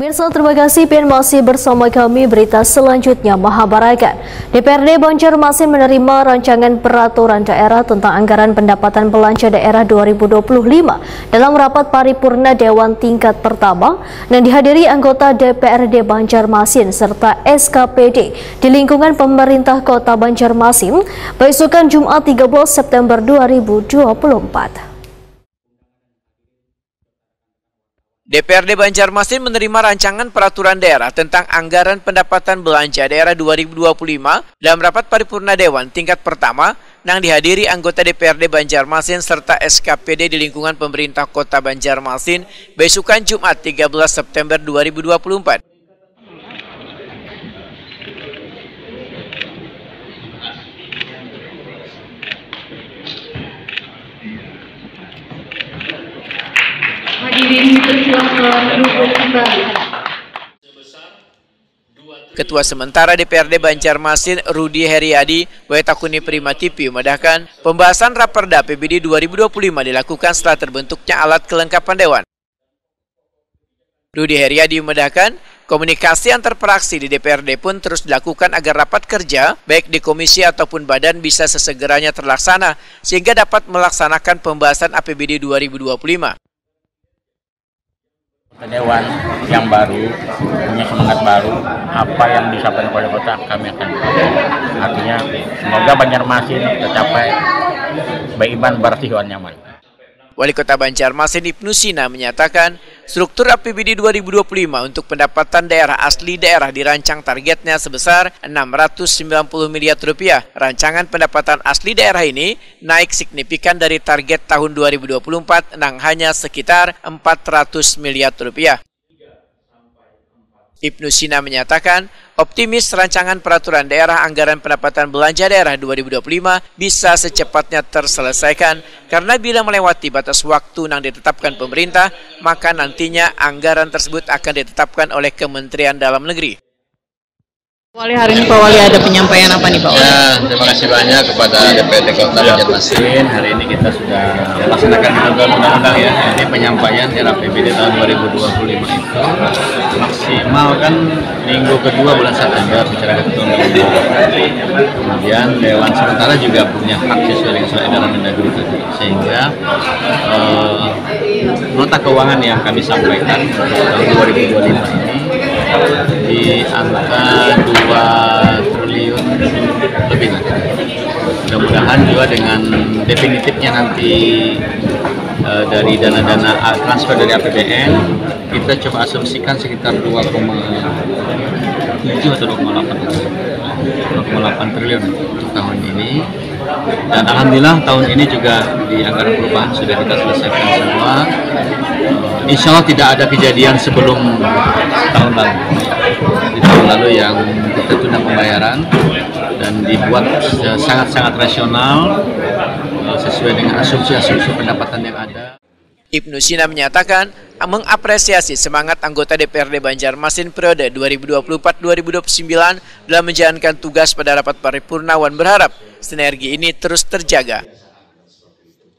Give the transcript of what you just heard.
Pemirsa, terima kasih masih bersama kami. Berita selanjutnya, Mahabarakan. DPRD Banjarmasin menerima rancangan peraturan daerah tentang anggaran pendapatan belanja daerah 2025 dalam rapat paripurna Dewan tingkat pertama yang dihadiri anggota DPRD Banjarmasin serta SKPD di lingkungan pemerintah Kota Banjarmasin besokan Jumat 13 September 2024. DPRD Banjarmasin menerima rancangan peraturan daerah tentang anggaran pendapatan belanja daerah 2025 dalam rapat paripurna Dewan tingkat pertama yang dihadiri anggota DPRD Banjarmasin serta SKPD di lingkungan pemerintah Kota Banjarmasin besokan Jumat 13 September 2024. Ketua sementara DPRD Banjarmasin Rudy Heriadi Wetakuni Prima TV memedahkan pembahasan Raperda APBD 2025 dilakukan setelah terbentuknya alat kelengkapan Dewan. Rudy Heriadi memedahkan komunikasi antar fraksi di DPRD pun terus dilakukan agar rapat kerja baik di komisi ataupun badan bisa sesegeranya terlaksana sehingga dapat melaksanakan pembahasan APBD 2025. Dewan yang baru, punya semangat baru, apa yang disampaikan oleh kota kami akan artinya semoga Banjarmasin tercapai beriman bersih dan nyaman. Wali Kota Banjarmasin Ibnu Sina menyatakan struktur APBD 2025 untuk pendapatan daerah asli daerah dirancang targetnya sebesar 690 miliar rupiah. Rancangan pendapatan asli daerah ini naik signifikan dari target tahun 2024 yang hanya sekitar 400 miliar rupiah. Ibnu Sina menyatakan optimis rancangan peraturan daerah anggaran pendapatan belanja daerah 2025 bisa secepatnya terselesaikan karena bila melewati batas waktu yang ditetapkan pemerintah, maka nantinya anggaran tersebut akan ditetapkan oleh Kementerian Dalam Negeri. Wali, hari ini Pak Wali ada penyampaian apa nih Pak Wali? Ya, terima kasih banyak kepada DPRD Kota Banjarmasin. Hari ini kita sudah melaksanakan undang-undang ya. Jadi penyampaian RAPBD tahun 2025 itu maksimal kan minggu kedua bulan September secara ketentuan undang-undang. Kemudian Dewan sementara juga punya hak sesuai dengan surat edaran Mendagri tadi, sehingga nota keuangan yang kami sampaikan tahun 2025 ini di angka 2 triliun lebih lah. Mudah-mudahan juga dengan definitifnya nanti dari dana-dana transfer dari APBN kita coba asumsikan sekitar 2,7 atau 2,8 triliun untuk tahun ini. Dan alhamdulillah tahun ini juga di anggaran perubahan sudah kita selesaikan semua. Insya Allah tidak ada kejadian sebelum tahun lalu. Di tahun lalu yang kita tunda pembayaran dan dibuat sangat-sangat rasional sesuai dengan asumsi-asumsi pendapatan yang ada. Ibnu Sina menyatakan mengapresiasi semangat anggota DPRD Banjarmasin periode 2024-2029 dalam menjalankan tugas pada rapat paripurna dan berharap sinergi ini terus terjaga.